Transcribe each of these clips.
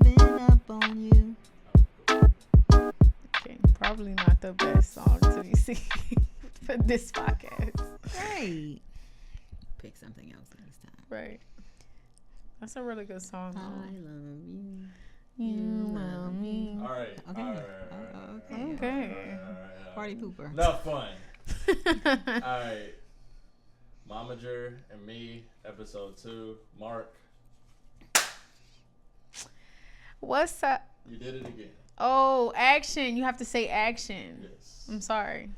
giving up on you. Okay, probably not the best song to be singing for this podcast. Right. Pick something else next time. Right. That's a really good song. I love you. You love me. All right. Okay. All right. Okay. Party pooper. Enough fun. All right. Momager and Me, episode 2. Mark. What's up? You did it again. Oh, action. You have to say action. Yes. I'm sorry.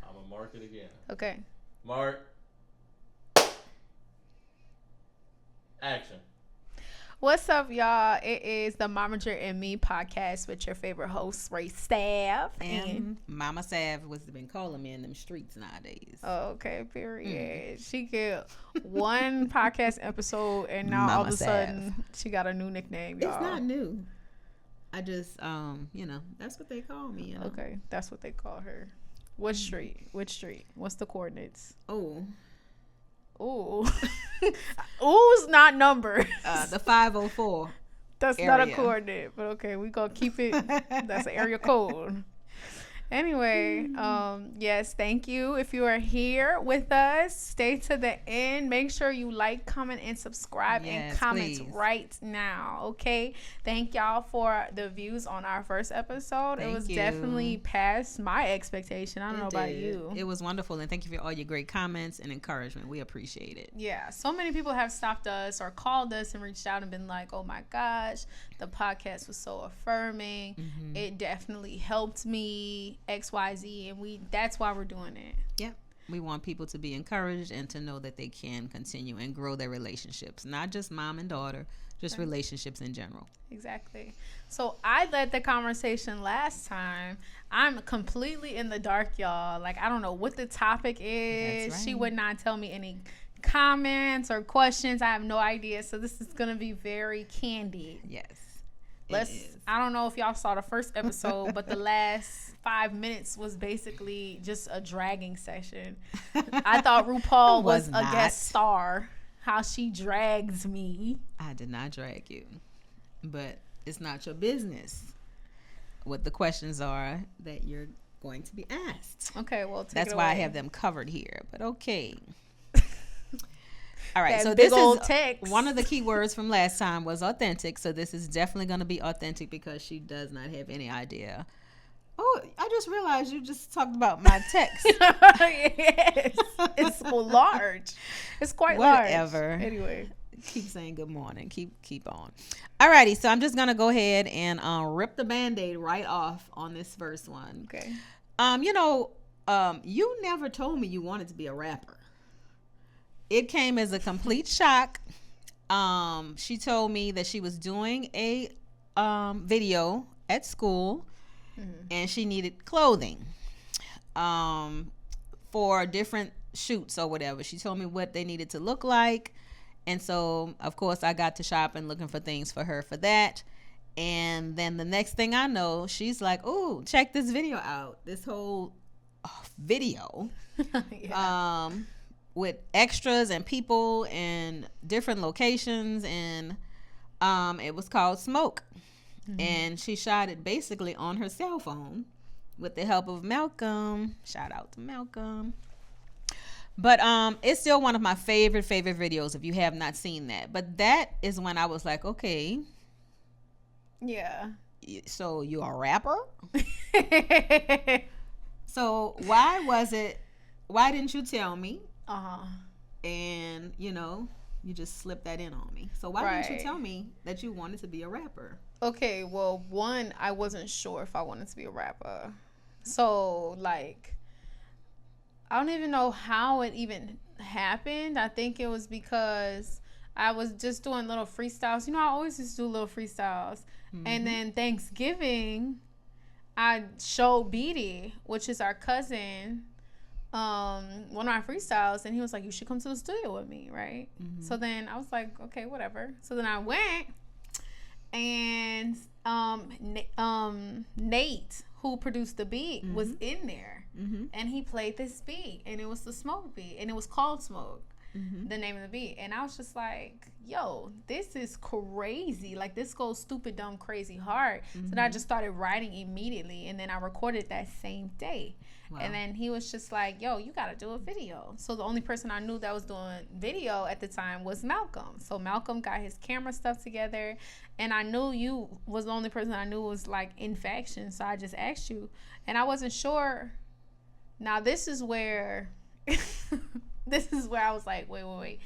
I'm going to mark it again. Okay. Mark. Action. What's up, y'all? It is the Momager and Me podcast with your favorite host, Ray Staff. And Mama Sav was been calling me in them streets nowadays. Oh, okay, period. She get one podcast episode, and now all of a Mama sudden she got a new nickname, y'all. It's not new. I just, that's what they call me. You know? Okay, that's what they call her. Which street? Which street? What's the coordinates? Oh. Ooh. Ooh's not numbered. The 504. That's area. not a coordinate, but okay, we gonna keep it. That's an area code. Anyway, yes, thank you. If you are here with us, stay to the end. Make sure you like, comment, and subscribe, and comment right now. Okay. Thank y'all for the views on our first episode. It was definitely past my expectation. I don't know about you. It was wonderful, and thank you for all your great comments and encouragement. We appreciate it. Yeah, so many people have stopped us or called us and reached out and been like, oh my gosh, the podcast was so affirming. Mm-hmm. It definitely helped me, XYZ, and that's why we're doing it. Yep. We want people to be encouraged and to know that they can continue and grow their relationships, not just mom and daughter, just relationships in general. Exactly. So I led the conversation last time. I'm completely in the dark, y'all. Like, I don't know what the topic is. That's right. She would not tell me any comments or questions. I have no idea. So this is going to be very candid. Yes. I don't know if y'all saw the first episode, but the last 5 minutes was basically just a dragging session. I thought RuPaul was a guest star. How she drags me. I did not drag you, but it's not your business what the questions are that you're going to be asked. Okay, well, that's why I have them covered here. But okay. All right, that so big this old is text. One of the key words from last time was authentic. So this is definitely going to be authentic because she does not have any idea. Oh, I just realized you just talked about my text. Yes, it's large. It's quite large. Whatever. Anyway, keep saying good morning. Keep on. Alrighty, so I'm just gonna go ahead and rip the Band-Aid right off on this first one. Okay. You never told me you wanted to be a rapper. It came as a complete shock. She told me that she was doing a video at school. Mm-hmm. And she needed clothing for different shoots or whatever. She told me what they needed to look like. And so, of course, I got to shopping looking for things for her for that. And then the next thing I know, she's like, oh, check this video out. This whole video with extras and people and different locations. And it was called Smoke. Mm-hmm. And she shot it basically on her cell phone with the help of Malcolm. Shout out to Malcolm. But it's still one of my favorite videos if you have not seen that. But that is when I was like, okay. Yeah. So you're a rapper? So why didn't you tell me? Uh-huh. And, you just slipped that in on me. So why didn't you tell me that you wanted to be a rapper? Okay, well, one, I wasn't sure if I wanted to be a rapper. So, like, I don't even know how it even happened. I think it was because I was just doing little freestyles. I always just do little freestyles. Mm-hmm. And then Thanksgiving, I showed Beatty, which is our cousin, one of my freestyles, and he was like, you should come to the studio with me, right? Mm-hmm. So then I was like, okay, whatever. So then I went, and Nate, who produced the beat, was in there, and he played this beat, and it was the Smoke beat, and it was called Smoke. the name of the beat. And I was just like, yo, this is crazy. Like, this goes stupid, dumb, crazy hard. So then I just started writing immediately. And then I recorded that same day. Wow. And then he was just like, yo, you got to do a video. So the only person I knew that was doing video at the time was Malcolm. So Malcolm got his camera stuff together. And I knew you was the only person I knew was, like, in faction. So I just asked you. And I wasn't sure. Now, this is where I was like, wait.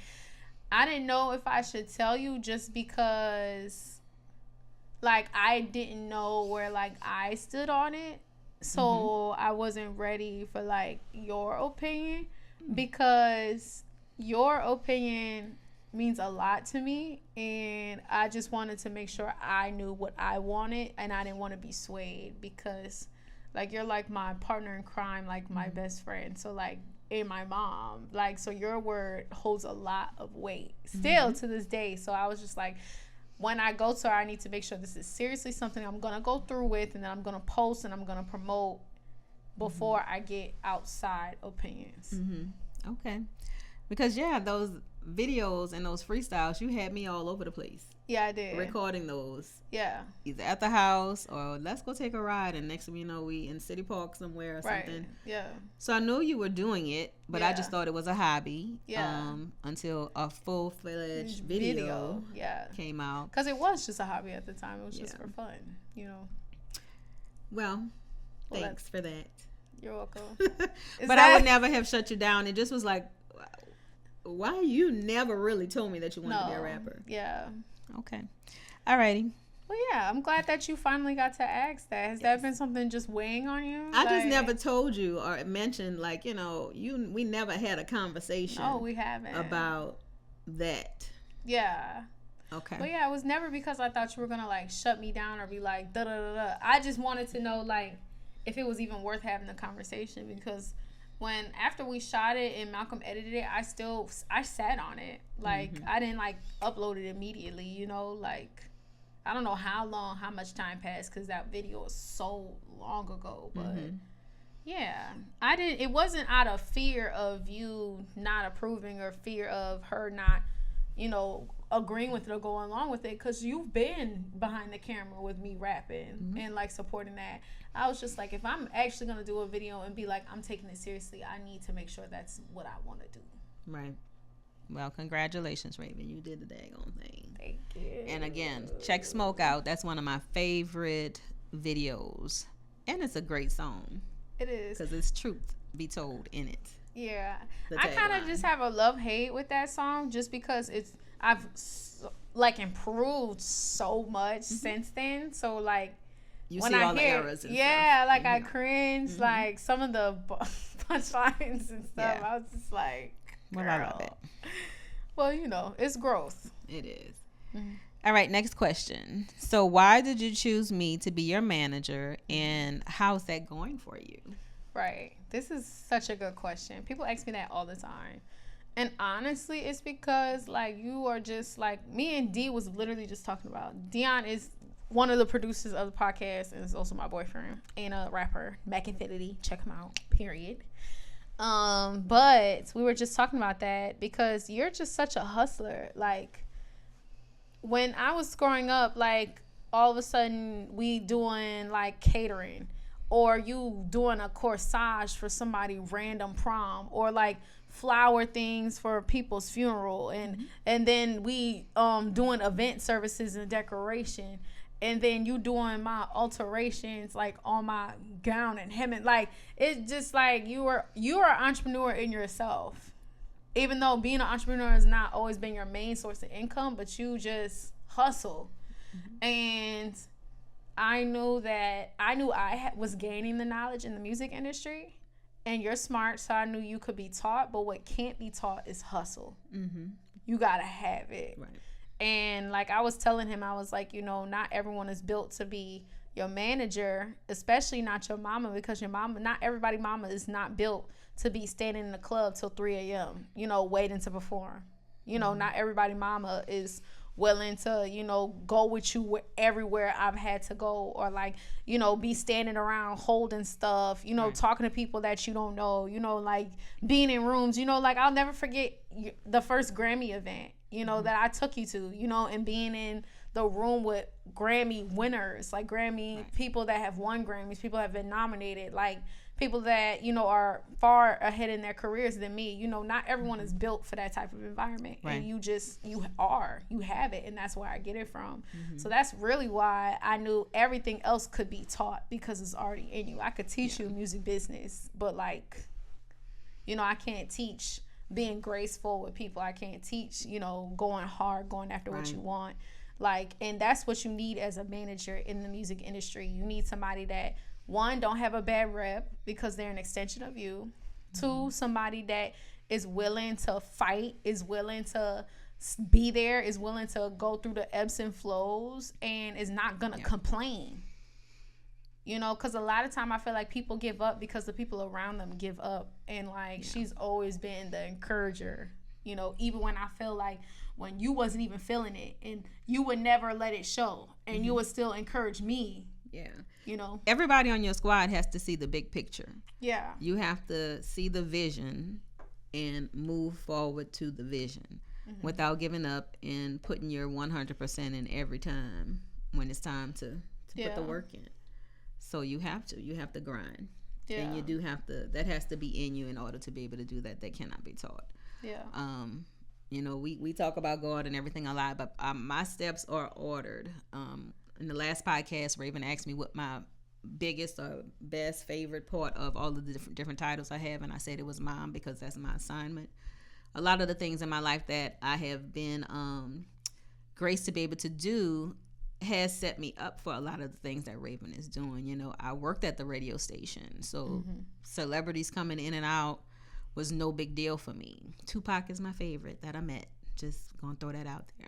I didn't know if I should tell you just because, like, I didn't know where, like, I stood on it. So I wasn't ready for, like, your opinion, because your opinion means a lot to me, and I just wanted to make sure I knew what I wanted, and I didn't want to be swayed, because, like, you're like my partner in crime, like my best friend. So, like, and my mom, like, so your word holds a lot of weight still to this day. So I was just like, when I go to her, I need to make sure this is seriously something I'm going to go through with, and then I'm going to post and I'm going to promote before I get outside opinions. Okay. Because, yeah, those videos and those freestyles, you had me all over the place. Yeah, I did. Recording those. Yeah. Either at the house or let's go take a ride. And next thing you know, we in City Park somewhere or something. Yeah. So I knew you were doing it, but I just thought it was a hobby. Yeah. Until a full-fledged video came out. Because it was just a hobby at the time. It was just for fun, you know. Well, thanks for that. You're welcome. But I would never have shut you down. It just was like, why you never really told me that you wanted to be a rapper? Yeah. Okay. Alrighty. Well, yeah, I'm glad that you finally got to ask that. Has that been something just weighing on you? I just never told you or mentioned, like, you know, we never had a conversation. No, we haven't. About that. Yeah. Okay. But yeah, it was never because I thought you were going to, like, shut me down or be like, da-da-da-da. I just wanted to know, like, if it was even worth having a conversation, because after we shot it and Malcolm edited it, I sat on it. Like, I didn't, like, upload it immediately, you know, like, I don't know how much time passed, because that video was so long ago, but yeah, it wasn't out of fear of you not approving or fear of her not, you know, agreeing with it or going along with it, because you've been behind the camera with me rapping and, like, supporting that. I was just like, if I'm actually going to do a video and be like, I'm taking it seriously, I need to make sure that's what I want to do. Right. Well, congratulations, Raven. You did the daggone thing. Thank you. And again, check Smoke out. That's one of my favorite videos. And it's a great song. It is. Because it's truth be told in it. Yeah. I kind of just have a love-hate with that song, just because I've, like, improved so much since then. So, like, you when see all the errors and stuff. Like, I cringe, like, some of the punchlines and stuff. I was just like, girl. Well, I love it. Well, you know, it's growth. It is. All right, next question. So why did you choose me to be your manager, and how's that going for you? Right. This is such a good question. People ask me that all the time. And honestly, it's because, like, you are just, like, me and D was literally just talking about. Dion is one of the producers of the podcast and is also my boyfriend and a rapper, Mac Infinity. Check him out, period. But we were just talking about that because you're just such a hustler. Like, when I was growing up, like, all of a sudden we doing, like, catering, or you doing a corsage for somebody random prom, or, like, flower things for people's funeral, and then we doing event services and decoration, and then you doing my alterations, like, on my gown and hemming. Like, it's just like you are an entrepreneur in yourself, even though being an entrepreneur has not always been your main source of income, but you just hustle. And I knew I was gaining the knowledge in the music industry, and you're smart, so I knew you could be taught, but what can't be taught is hustle. You gotta have it. Right. And, like, I was telling him, I was like, you know, not everyone is built to be your manager, especially not your mama, because your mama, not everybody mama is not built to be standing in the club till 3 a.m., you know, waiting to perform. You know, not everybody mama is willing to, go with you everywhere I've had to go, or like, be standing around holding stuff, right. Talking to people that you don't know, like being in rooms, like I'll never forget the first Grammy event, that I took you to, and being in the room with Grammy winners, like Grammy right. people that have won Grammys, people that have been nominated, like people that, are far ahead in their careers than me. Not everyone is built for that type of environment. Right. And you have it. And that's where I get it from. Mm-hmm. So that's really why I knew everything else could be taught, because it's already in you. I could teach you music business, but like, I can't teach being graceful with people. I can't teach, going hard, going after right. what you want. Like, and that's what you need as a manager in the music industry. You need somebody that, one, don't have a bad rep because they're an extension of you. Mm-hmm. 2, somebody that is willing to fight, is willing to be there, is willing to go through the ebbs and flows, and is not going to complain. Because a lot of time I feel like people give up because the people around them give up. And like, she's always been the encourager, even when I feel like when you wasn't even feeling it, and you would never let it show, and mm-hmm. you would still encourage me. Yeah. Everybody on your squad has to see the big picture. Yeah. You have to see the vision and move forward to the vision mm-hmm. without giving up and putting your 100% in every time when it's time to put the work in. So you have to grind. Yeah. And you do have to, that has to be in you in order to be able to do that. That cannot be taught. Yeah. We talk about God and everything a lot, but my steps are ordered. In the last podcast, Raven asked me what my biggest or best favorite part of all of the different titles I have, and I said it was mom, because that's my assignment. A lot of the things in my life that I have been graced to be able to do has set me up for a lot of the things that Raven is doing. I worked at the radio station, so mm-hmm. celebrities coming in and out was no big deal for me. Tupac is my favorite that I met. Just gonna throw that out there.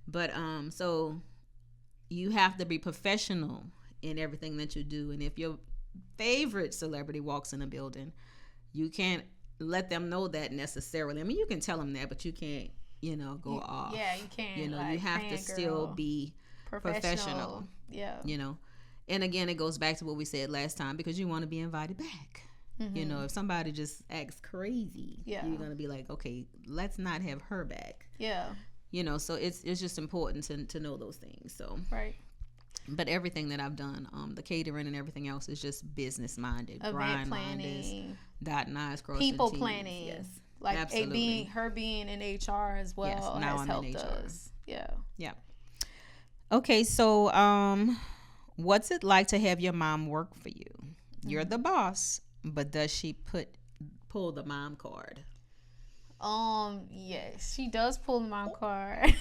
But so you have to be professional in everything that you do. And if your favorite celebrity walks in a building, you can't let them know that necessarily. I mean, you can tell them that, but you can't, go off. Yeah, you can't. You have to still be professional. Yeah. And again, it goes back to what we said last time, because you want to be invited back. Mm-hmm. If somebody just acts crazy, you're going to be like, okay, let's not have her back. Yeah. So it's just important to know those things. So right. But everything that I've done, the catering and everything else is just business minded, grind minded, dotting I's, crossing people T's. Planning. Yes, like absolutely. her being in HR as well. Yes, now has I'm helped in HR. Us. Yeah. Yeah. Okay, so what's it like to have your mom work for you? Mm-hmm. You're the boss, but does she pull the mom card? Yes, she does pull the mom card,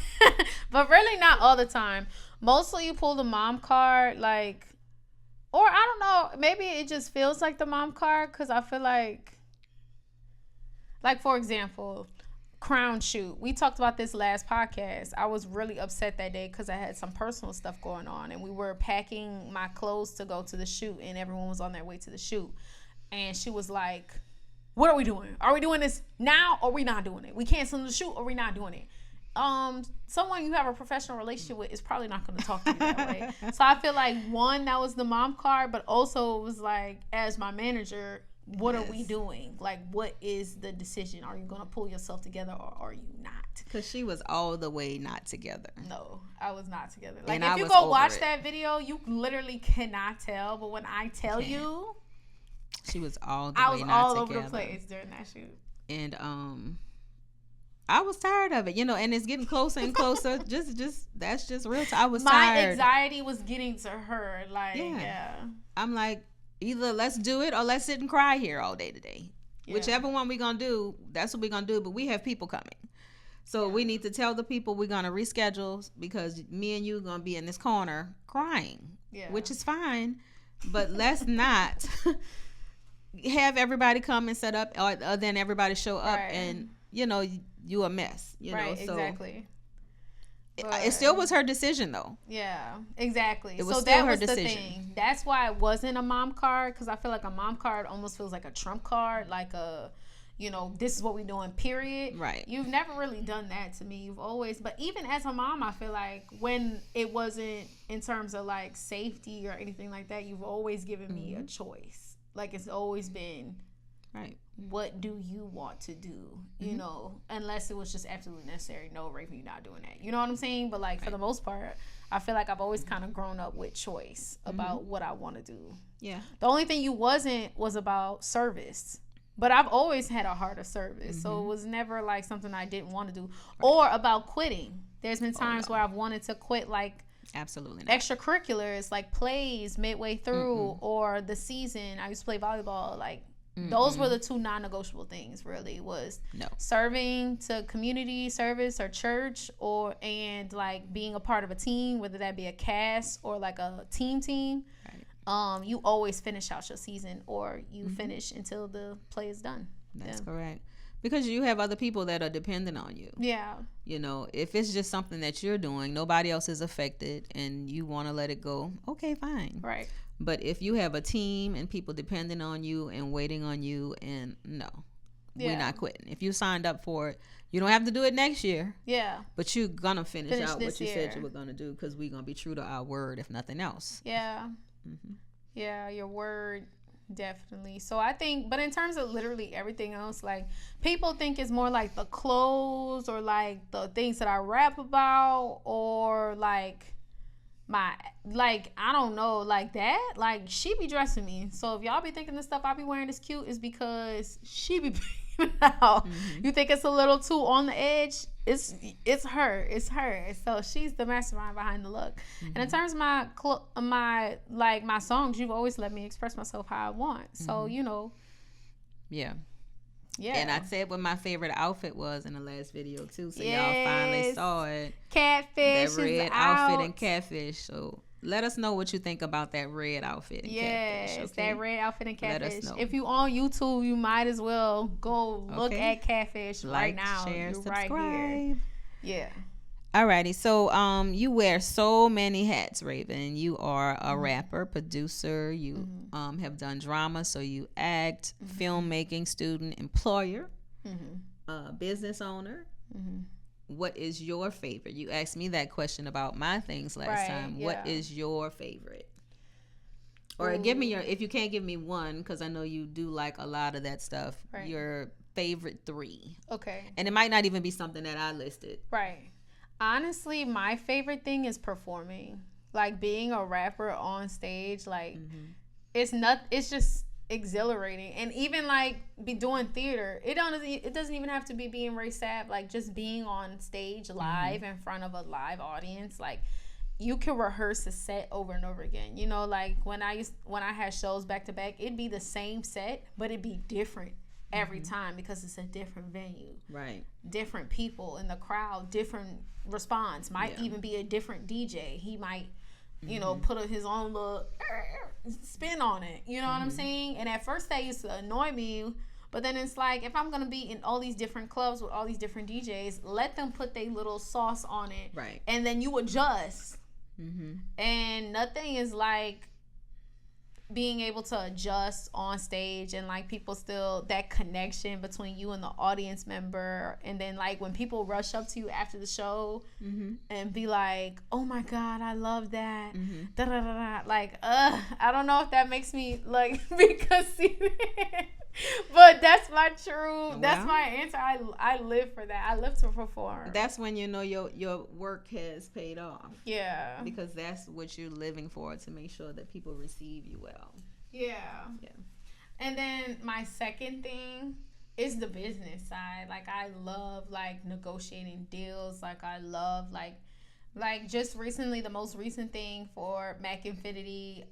but really not all the time. Mostly you pull the mom card, like, or I don't know, maybe it just feels like the mom card, because I feel like for example, crown shoot. We talked about this last podcast. I was really upset that day because I had some personal stuff going on, and we were packing my clothes to go to the shoot, and everyone was on their way to the shoot, and she was like, what are we doing? Are we doing this now, or are we not doing it? We canceling the shoot, or we not doing it? Someone you have a professional relationship with is probably not going to talk to you that way. So I feel like, one, that was the mom card, but also it was like, as my manager, what are we doing? Like, what is the decision? Are you going to pull yourself together, or are you not? Because she was all the way not together. No, I was not together. Like, and if you go watch that video, you literally cannot tell. But when I tell you, she was all the way not together. I was all over the place during that shoot. And I was tired of it, and it's getting closer and closer. just that's just real. I was tired. My anxiety was getting to her. Like, yeah. I'm like, either let's do it or let's sit and cry here all day today. Yeah. Whichever one we're going to do, that's what we're going to do. But we have people coming. So we need to tell the people we're going to reschedule, because me and you are going to be in this corner crying, which is fine. But let's not have everybody come and set up, or then everybody show up and, you a mess. Right, so exactly. It still was her decision, though. Yeah, exactly. It was so still that her was decision. The thing. That's why it wasn't a mom card, because I feel like a mom card almost feels like a trump card, like a, you know, this is what we're doing, period. Right. You've never really done that to me. You've always, but even as a mom, I feel like when it wasn't in terms of like safety or anything like that, you've always given me a choice. Like it's always been, right, what do you want to do? You know, unless it was just absolutely necessary. No, Raven, you're not doing that. You know what I'm saying? But like for the most part, I feel like I've always kind of grown up with choice about what I want to do. Yeah. The only thing you wasn't was about service. But I've always had a heart of service. So it was never like something I didn't want to do. Or about quitting. There's been times where I've wanted to quit like absolutely not. Extracurriculars, like plays midway through or the season. I used to play volleyball. Like those were the two non-negotiable things really, was serving to community service or church, and like being a part of a team, whether that be a cast or like a team. You always finish out your season, or you finish until the play is done. That's correct. Because you have other people that are dependent on you. Yeah. You know, if it's just something that you're doing, nobody else is affected, and you want to let it go, okay, fine. Right. But if you have a team and people depending on you and waiting on you, and we're not quitting. If you signed up for it, you don't have to do it next year. Yeah. But you're going to finish out what you year. said you were going to do, because we're going to be true to our word, if nothing else. Yeah. Yeah, your word, definitely. So I think, but in terms of literally everything else, like people think it's more like the clothes or like the things that I rap about, or like I don't know, like that. Like she be dressing me. So if y'all be thinking the stuff I be wearing is cute, is because she be picking it out. You think it's a little too on the edge? It's her. So she's the mastermind behind the look. And in terms of my songs, you've always let me express myself how I want. So you know. Yeah. And I said what my favorite outfit was in the last video too, so y'all finally saw it. Catfish, that red outfit and Catfish. So let us know what you think about that red outfit and Catfish. Yes, that red outfit and Catfish. Let us know. If you on YouTube, you might as well go look at Catfish right now. Share, You're subscribe. Right here. Yeah. Alrighty, so you wear so many hats, Raven. You are a rapper, producer. You have done drama, so you act, filmmaking, student, employer, business owner. What is your favorite? You asked me that question about my things last time. Yeah. What is your favorite? Or give me if you can't give me one, because I know you do like a lot of that stuff. Right. Your favorite 3. Okay. And it might not even be something that I listed. Right. Honestly, my favorite thing is performing. Like being a rapper on stage, like it's just exhilarating. And even like be doing theater, it doesn't even have to be being Ray Sapp. Like just being on stage live in front of a live audience, like you can rehearse a set over and over again. You know, like when I had shows back to back, it'd be the same set, but it'd be different every time, because it's a different venue, right? Different people in the crowd, different response. Might even be a different DJ. He might, you know, put his own little spin on it. You know what I'm saying? And at first that used to annoy me, but then it's like, if I'm gonna be in all these different clubs with all these different DJs, let them put their little sauce on it, right? And then you adjust. And nothing is like being able to adjust on stage, and like people still, that connection between you and the audience member. And then like when people rush up to you after the show and be like, oh my God, I love that, da da da da, like I don't know if that makes me like be conceited. But that's my that's my answer. I live for that. I live to perform. That's when you know your work has paid off. Yeah. Because that's what you're living for, to make sure that people receive you well. Yeah. And then my second thing is the business side. Like I love like negotiating deals. Like I love like just recently, the most recent thing for Mac Infinity,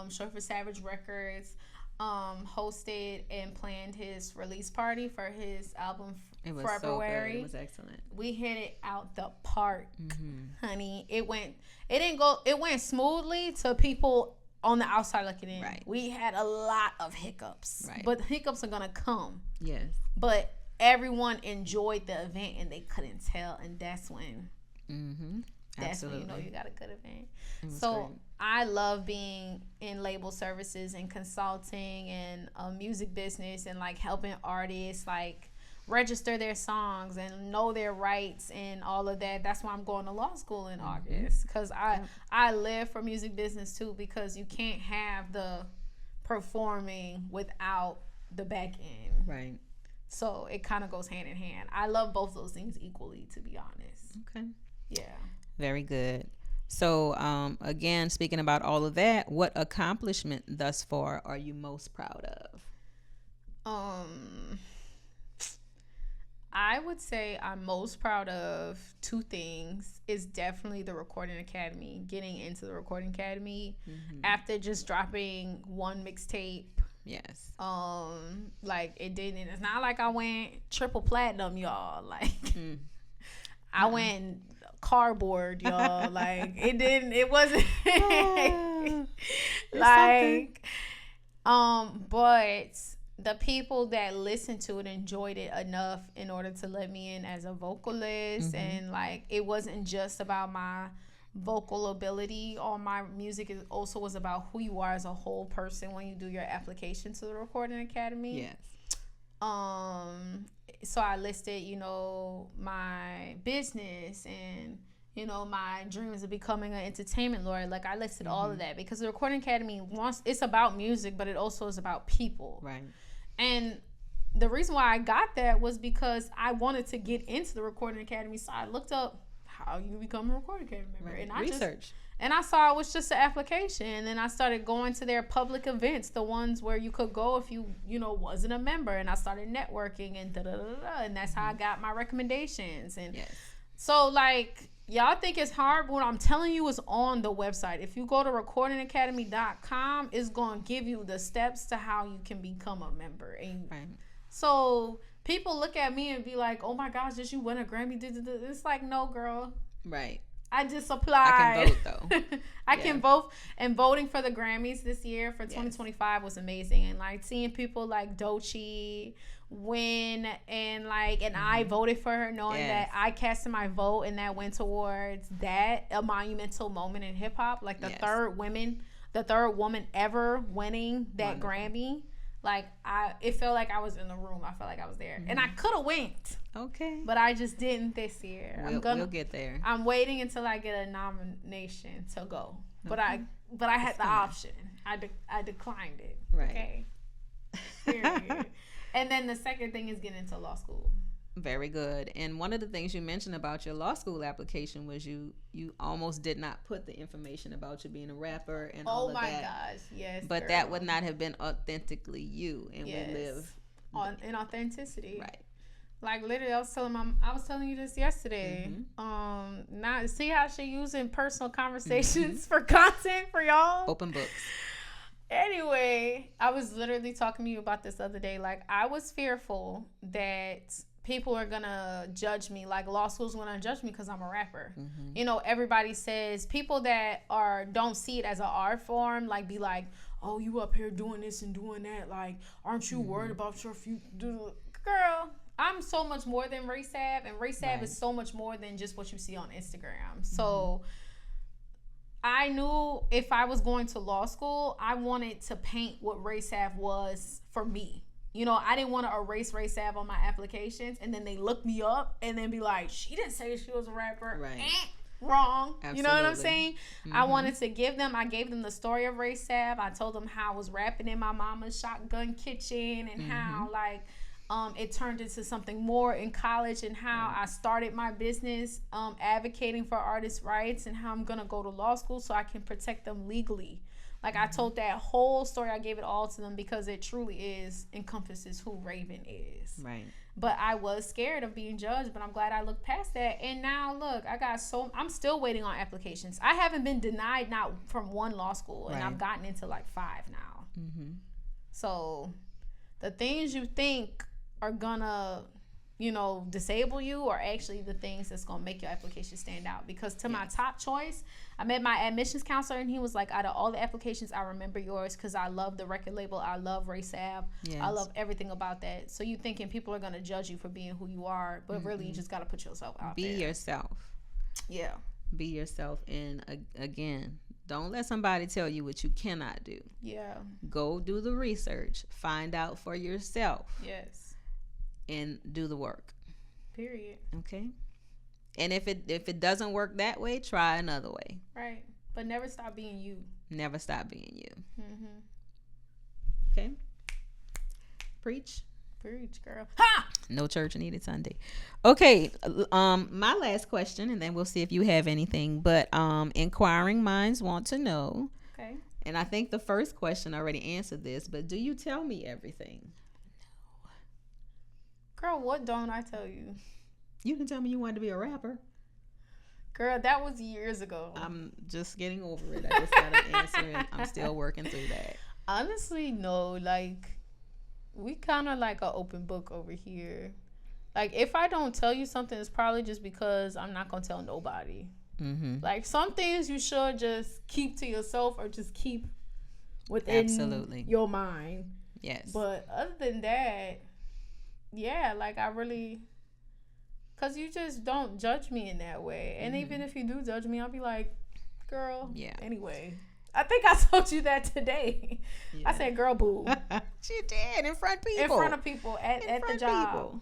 Short for Savage Records, hosted and planned his release party for his album February. So good. It was excellent. We hit it out the park, honey. It went smoothly to people on the outside looking in. Right. We had a lot of hiccups, right? But hiccups are gonna come. Yes. But everyone enjoyed the event, and they couldn't tell, and that's when. That's when you know you got a good event. So great. I love being in label services and consulting and music business and like helping artists like register their songs and know their rights and all of that. That's why I'm going to law school in August, because I live for music business too, because you can't have the performing without the back end. Right. So it kind of goes hand in hand. I love both those things equally, to be honest. Okay. Yeah. Very good. So, again, speaking about all of that, what accomplishment thus far are you most proud of? I would say I'm most proud of two things. Is definitely the Recording Academy, getting into the Recording Academy after just dropping one mixtape. Yes. Like it's not like I went triple platinum, y'all. Like I went cardboard, y'all. Like it wasn't like but the people that listened to it enjoyed it enough in order to let me in as a vocalist. And like it wasn't just about my vocal ability. All my music is also was about who you are as a whole person when you do your application to the Recording Academy. Yes. So I listed, my business and my dreams of becoming an entertainment lawyer. Like I listed all of that, because the Recording Academy it's about music, but it also is about people. Right. And the reason why I got that was because I wanted to get into the Recording Academy. So I looked up how you become a Recording Academy member. right. And I research. And I saw it was just an application. And then I started going to their public events, the ones where you could go if you wasn't a member. And I started networking and and that's how I got my recommendations. And so like, y'all think it's hard, but what I'm telling you is on the website. If you go to recordingacademy.com, it's going to give you the steps to how you can become a member. And so people look at me and be like, oh my gosh, did you win a Grammy? It's like, no, girl. Right. I just applied. I can vote, though. I can vote. And voting for the Grammys this year for 2025 was amazing. And like seeing people like Doechii win, and like, and I voted for her knowing that I casted my vote, and that went towards a monumental moment in hip hop. Like the third woman ever winning that Grammy. Like it felt like I was in the room. I felt like I was there, and I could have went. Okay. But I just didn't this year. We'll get there. I'm waiting until I get a nomination to go. But I had the option. I declined it. Right. Okay. Period. And then the second thing is getting into law school. Very good. And one of the things you mentioned about your law school application was you almost did not put the information about you being a rapper and all of that. Oh my gosh, yes. But that would not have been authentically you, and we live in authenticity. Right. Like literally, I was telling you this yesterday. Now see how she using personal conversations for content for y'all. Open books. Anyway, I was literally talking to you about this the other day. Like I was fearful that people are gonna judge me, like law school's gonna judge me because I'm a rapper. Everybody says, people that don't see it as an art form, like be like, oh, you up here doing this and doing that, like aren't you worried about your future? Girl, I'm so much more than RaceAb, and RaceAb is so much more than just what you see on Instagram. So I knew if I was going to law school, I wanted to paint what RaceAb was for me. I didn't want to erase RaceAb on my applications, and then they look me up and then be like, she didn't say she was a rapper. Right. Wrong. Absolutely. You know what I'm saying? I gave them the story of RaceAb. I told them how I was rapping in my mama's shotgun kitchen, and how like it turned into something more in college, and how I started my business advocating for artists' rights, and how I'm gonna go to law school so I can protect them legally. Like I told that whole story. I gave it all to them because it truly encompasses who Raven is. Right. But I was scared of being judged, but I'm glad I looked past that. And now look, I'm still waiting on applications. I haven't been denied not from one law school, and I've gotten into like 5 now. So the things you think are gonna disable you are actually the things that's gonna make your application stand out. Because to my top choice, I met my admissions counselor, and he was like, out of all the applications, I remember yours because I love the record label, I love RaceAb, I love everything about that. So you thinking people are gonna judge you for being who you are, but really you just gotta put yourself out there. Be yourself. Yeah. Be yourself, and again, Don't let somebody tell you what you cannot do. Yeah. Go do the research. Find out for yourself. Yes. And do the work. Period. Okay? And if it doesn't work that way, try another way. Right. But never stop being you. Never stop being you. Mm-hmm. Okay? Preach. Preach, girl. Ha! No church needed Sunday. Okay, my last question, and then we'll see if you have anything. But inquiring minds want to know. Okay. And I think the first question already answered this, but do you tell me everything? No. Girl, what don't I tell you? You can tell me you wanted to be a rapper. Girl, that was years ago. I'm just getting over it. I just got an answer, and I'm still working through that. Honestly, no. Like, we kind of like an open book over here. Like, if I don't tell you something, it's probably just because I'm not going to tell nobody. Mm-hmm. Like, some things you should just keep to yourself or just keep within Absolutely. your mind. Yes. But other than that, yeah, like, I really... Because you just don't judge me in that way. And even if you do judge me, I'll be like, girl, yeah. Anyway. I think I told you that today. Yeah. I said, girl, boo. She did, in front of people. In front of people at the job.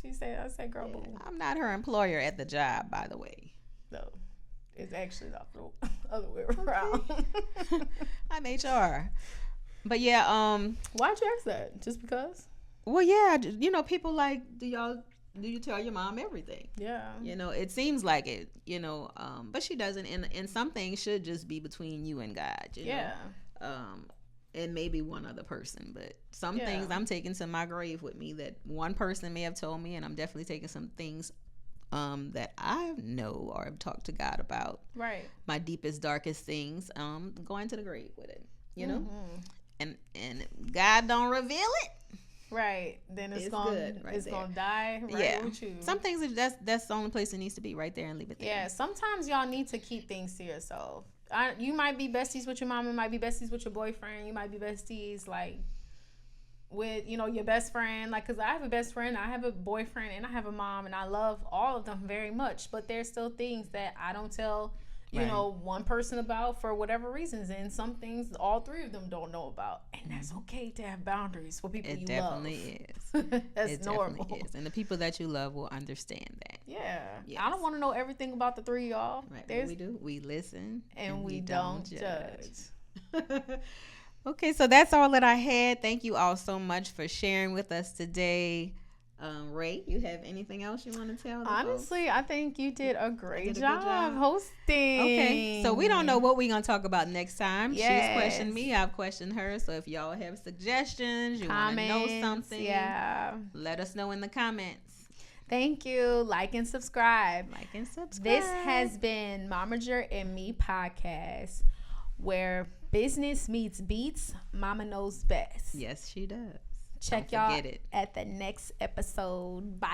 People. I said, girl, boo. I'm not her employer at the job, by the way. No. It's actually the other way around. I'm HR. But yeah, why'd you ask that? Just because? Well, yeah, people like, do you tell your mom everything? Yeah. It seems like it, but she doesn't. And some things should just be between you and God, yeah. And maybe one other person. But some things I'm taking to my grave with me that one person may have told me, and I'm definitely taking some things that I know or have talked to God about. Right. My deepest, darkest things, going to the grave with it, And God don't reveal it. Right, then it's gonna die with you. Some things that's the only place it needs to be, right there, and leave it there. Yeah, sometimes y'all need to keep things to yourself. You might be besties with your mom, you might be besties with your boyfriend, you might be besties like with your best friend. Like, cause I have a best friend, I have a boyfriend, and I have a mom, and I love all of them very much. But there's still things that I don't tell one person about for whatever reasons, and some things all three of them don't know about, and that's okay to have boundaries for people you love. It definitely is. That's normal. Definitely is. And the people that you love will understand that. Yeah. Yes. I don't want to know everything about the three of y'all. Right. What we do, we listen and we don't judge. Okay, so that's all that I had. Thank you all so much for sharing with us today. Ray, you have anything else you want to tell? Honestly, folks? I think you did a great job hosting. Okay, so we don't know what we're going to talk about next time. Yes. She's questioned me. I've questioned her. So if y'all have suggestions, you want to know something, let us know in the comments. Thank you. Like and subscribe. This has been Momager and Me podcast, where business meets beats. Mama knows best. Yes, she does. Check y'all at the next episode. Bye.